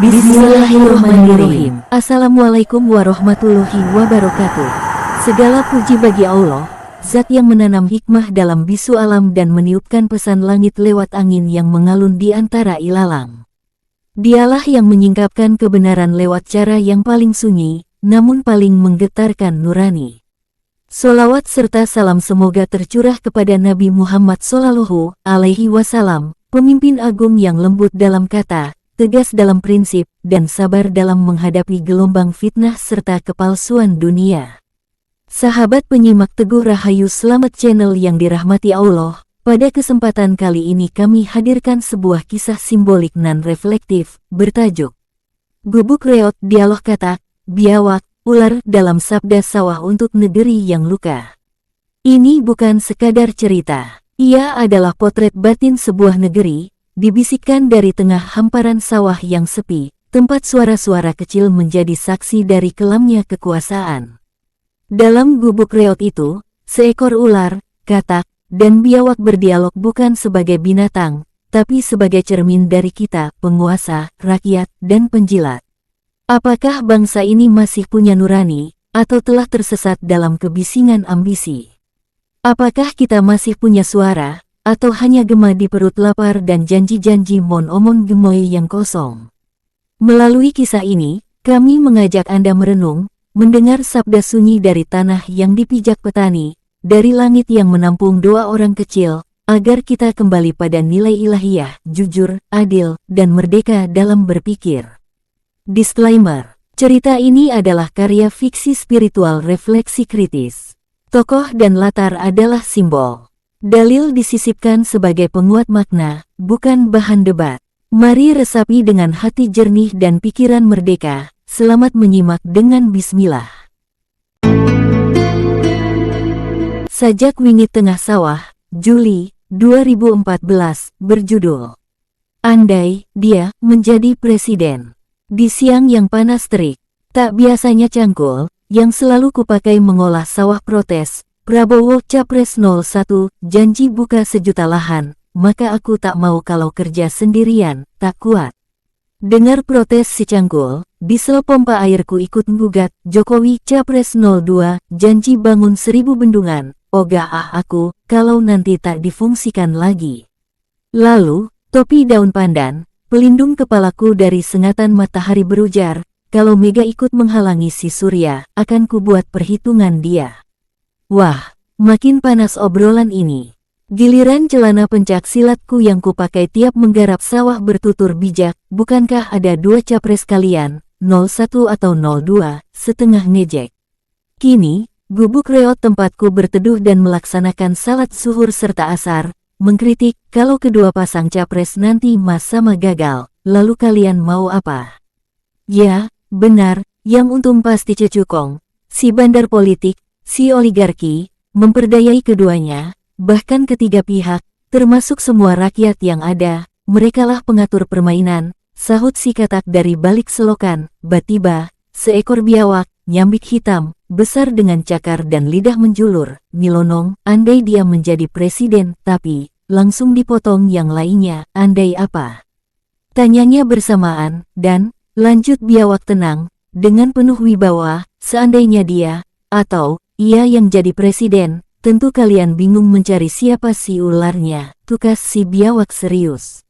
Bismillahirrahmanirrahim. Assalamualaikum warahmatullahi wabarakatuh. Segala puji bagi Allah, Zat yang menanam hikmah dalam bisu alam dan meniupkan pesan langit lewat angin yang mengalun di antara ilalang. Dialah yang menyingkapkan kebenaran lewat cara yang paling sunyi, namun paling menggetarkan nurani. Solawat serta salam semoga tercurah kepada Nabi Muhammad Sallallahu Alaihi Wasallam, pemimpin agung yang lembut dalam kata, tegas dalam prinsip, dan sabar dalam menghadapi gelombang fitnah serta kepalsuan dunia. Sahabat penyimak Teguh Rahayu Selamat Channel yang dirahmati Allah, pada kesempatan kali ini kami hadirkan sebuah kisah simbolik nan reflektif, bertajuk Gubuk Reot Dialog Kata, Biawak, Ular dalam Sabda Sawah untuk Negeri yang Luka. Ini bukan sekadar cerita, ia adalah potret batin sebuah negeri, dibisikkan dari tengah hamparan sawah yang sepi, tempat suara-suara kecil menjadi saksi dari kelamnya kekuasaan. Dalam gubuk reot itu, seekor ular, katak, dan biawak berdialog bukan sebagai binatang, tapi sebagai cermin dari kita, penguasa, rakyat, dan penjilat. Apakah bangsa ini masih punya nurani, atau telah tersesat dalam kebisingan ambisi? Apakah kita masih punya suara, atau hanya gema di perut lapar dan janji-janji mon-omon gemoy yang kosong? Melalui kisah ini, kami mengajak Anda merenung, mendengar sabda sunyi dari tanah yang dipijak petani, dari langit yang menampung doa orang kecil, agar kita kembali pada nilai ilahiyah, jujur, adil, dan merdeka dalam berpikir. Disclaimer, cerita ini adalah karya fiksi spiritual refleksi kritis. Tokoh dan latar adalah simbol. Dalil disisipkan sebagai penguat makna, bukan bahan debat. Mari resapi dengan hati jernih dan pikiran merdeka. Selamat menyimak dengan bismillah. Sajak Wingit Tengah Sawah, Juli 2014, berjudul Andai Dia Menjadi Presiden. Di siang yang panas terik, tak biasanya cangkul, yang selalu kupakai mengolah sawah protes, Prabowo Capres 01, janji buka sejuta lahan, maka aku tak mau kalau kerja sendirian, tak kuat. Dengar protes si cangkul, diesel pompa airku ikut menggugat, Jokowi Capres 02, janji bangun 1000 bendungan, ogah aku, kalau nanti tak difungsikan lagi. Lalu, topi daun pandan, pelindung kepalaku dari sengatan matahari berujar, kalau Mega ikut menghalangi si Surya, akan kubuat perhitungan dia. Wah, makin panas obrolan ini. Giliran celana pencak silatku yang kupakai tiap menggarap sawah bertutur bijak, bukankah ada dua capres kalian, 01 atau 02, setengah ngejek. Kini, gubuk reot tempatku berteduh dan melaksanakan salat zuhur serta asar, mengkritik kalau kedua pasang capres nanti sama gagal, lalu kalian mau apa? Ya, benar, yang untung pasti cecukong, si bandar politik, si oligarki, memperdayai keduanya, bahkan ketiga pihak, termasuk semua rakyat yang ada, merekalah pengatur permainan, sahut si katak dari balik selokan. Tiba-tiba, seekor biawak, nyambik hitam, besar dengan cakar dan lidah menjulur, milonong, andai dia menjadi presiden, tapi, langsung dipotong yang lainnya, andai apa? Tanyanya bersamaan, dan, lanjut biawak tenang, dengan penuh wibawa, seandainya dia, atau, ia yang jadi presiden, tentu kalian bingung mencari siapa si ularnya, tukas si biawak serius.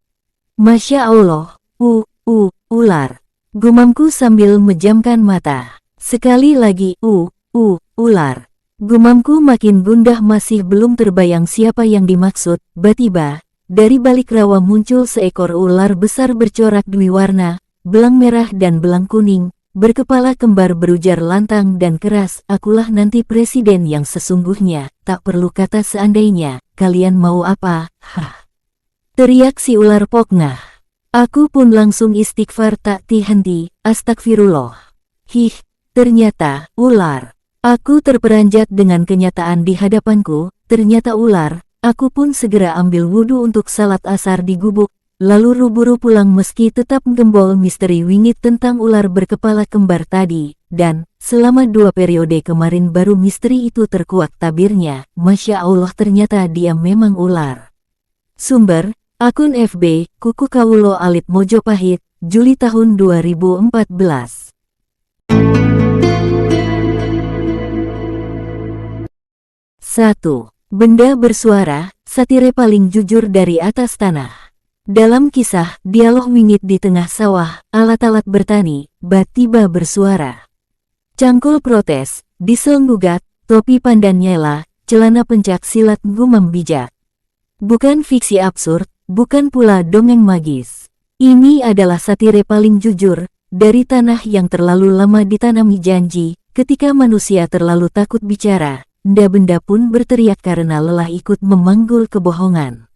Masya Allah, ular. Gumamku sambil menjamkan mata. Sekali lagi, ular. Gumamku makin gundah masih belum terbayang siapa yang dimaksud, tiba-tiba, dari balik rawa muncul seekor ular besar bercorak dwi warna, belang merah dan belang kuning, berkepala kembar berujar lantang dan keras, "Akulah nanti presiden yang sesungguhnya, tak perlu kata seandainya, kalian mau apa?" Hah! Teriak si ular pokngah. Aku pun langsung istighfar tak henti, astagfirullah. Hih, ternyata ular. Aku terperanjat dengan kenyataan di hadapanku, ternyata ular. Aku pun segera ambil wudhu untuk salat asar di gubuk, lalu buru-buru pulang meski tetap menggembol misteri wingit tentang ular berkepala kembar tadi, dan selama 2 periode kemarin baru misteri itu terkuak tabirnya. Masya Allah, ternyata dia memang ular. Sumber, akun FB, Kuku Kawulo Alit Mojopahit, Juli tahun 2014. Satu. Benda bersuara, satire paling jujur dari atas tanah. Dalam kisah, dialog wingit di tengah sawah, alat-alat bertani, tiba bersuara. Cangkul protes, Diesel gugat, topi pandan nyela, celana pencak silat gumam bijak. Bukan fiksi absurd, bukan pula dongeng magis. Ini adalah satire paling jujur, dari tanah yang terlalu lama ditanami janji, ketika manusia terlalu takut bicara. Benda-benda pun berteriak karena lelah ikut memanggul kebohongan.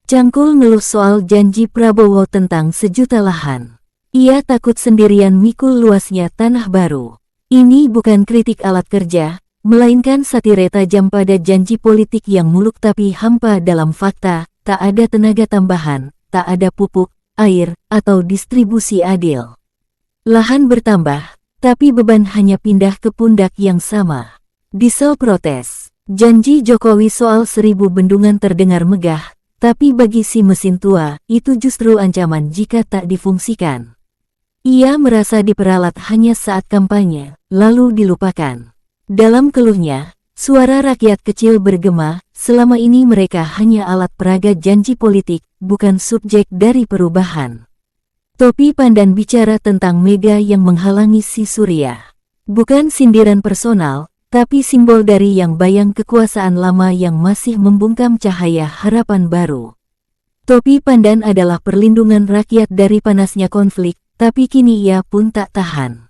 Cangkul ngeluh soal janji Prabowo tentang 1 juta lahan. Ia takut sendirian mikul luasnya tanah baru. Ini bukan kritik alat kerja, melainkan satire tajam pada janji politik yang muluk tapi hampa dalam fakta, tak ada tenaga tambahan, tak ada pupuk, air, atau distribusi adil. Lahan bertambah, tapi beban hanya pindah ke pundak yang sama. Diesel protes. Janji Jokowi soal 1000 bendungan terdengar megah, tapi bagi si mesin tua, itu justru ancaman jika tak difungsikan. Ia merasa diperalat hanya saat kampanye, lalu dilupakan. Dalam keluhnya, suara rakyat kecil bergema, selama ini mereka hanya alat peraga janji politik, bukan subjek dari perubahan. Topi pandan bicara tentang Mega yang menghalangi si Surya. Bukan sindiran personal, tapi simbol dari yang bayang kekuasaan lama yang masih membungkam cahaya harapan baru. Topi pandan adalah perlindungan rakyat dari panasnya konflik, tapi kini ia pun tak tahan.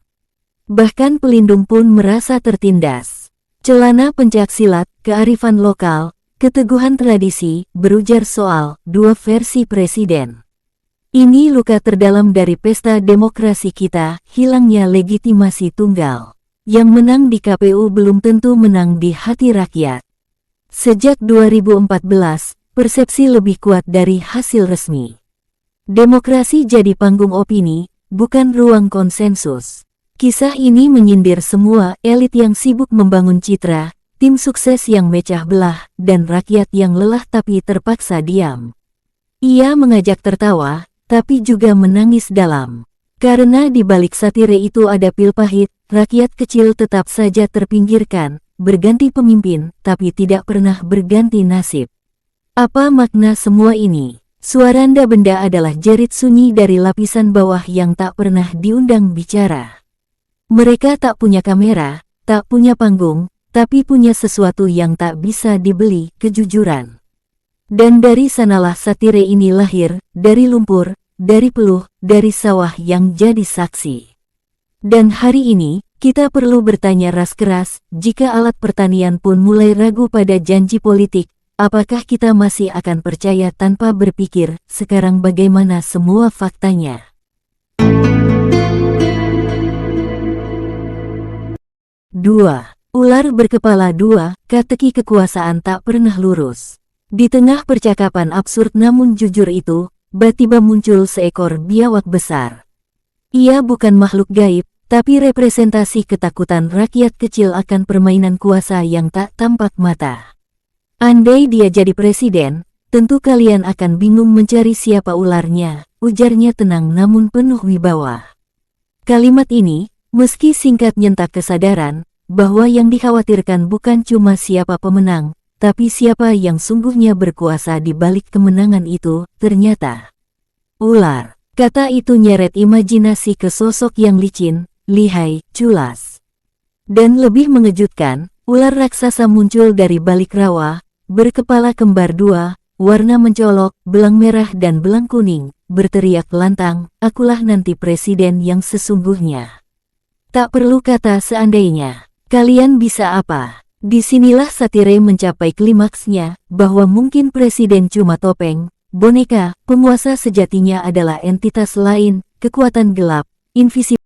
Bahkan pelindung pun merasa tertindas. Celana pencak silat, kearifan lokal, keteguhan tradisi, berujar soal 2 versi presiden. Ini luka terdalam dari pesta demokrasi kita, hilangnya legitimasi tunggal. Yang menang di KPU belum tentu menang di hati rakyat. Sejak 2014, persepsi lebih kuat dari hasil resmi. Demokrasi jadi panggung opini, bukan ruang konsensus. Kisah ini menyindir semua elit yang sibuk membangun citra, tim sukses yang mecah belah, dan rakyat yang lelah tapi terpaksa diam. Ia mengajak tertawa, tapi juga menangis dalam. Karena di balik satire itu ada pil pahit, rakyat kecil tetap saja terpinggirkan, berganti pemimpin, tapi tidak pernah berganti nasib. Apa makna semua ini? Suara benda adalah jerit sunyi dari lapisan bawah yang tak pernah diundang bicara. Mereka tak punya kamera, tak punya panggung, tapi punya sesuatu yang tak bisa dibeli, kejujuran. Dan dari sanalah satire ini lahir, dari lumpur, dari peluh, dari sawah yang jadi saksi. Dan hari ini, kita perlu bertanya ras keras, jika alat pertanian pun mulai ragu pada janji politik, apakah kita masih akan percaya tanpa berpikir, sekarang bagaimana semua faktanya? Dua. Ular berkepala 2, teka-teki kekuasaan tak pernah lurus. Di tengah percakapan absurd namun jujur itu, tiba-tiba muncul seekor biawak besar. Ia bukan makhluk gaib, tapi representasi ketakutan rakyat kecil akan permainan kuasa yang tak tampak mata. Andai dia jadi presiden, tentu kalian akan bingung mencari siapa ularnya, ujarnya tenang namun penuh wibawa. Kalimat ini, meski singkat nyentak kesadaran, bahwa yang dikhawatirkan bukan cuma siapa pemenang, tapi siapa yang sungguhnya berkuasa di balik kemenangan itu, ternyata ular. Kata itu nyeret imajinasi ke sosok yang licin, lihai, culas. Dan lebih mengejutkan, ular raksasa muncul dari balik rawa, berkepala kembar 2, warna mencolok, belang merah dan belang kuning, berteriak lantang, akulah nanti presiden yang sesungguhnya. Tak perlu kata seandainya. Kalian bisa apa? Disinilah satire mencapai klimaksnya, bahwa mungkin presiden cuma topeng, boneka, penguasa sejatinya adalah entitas lain, kekuatan gelap, invisible.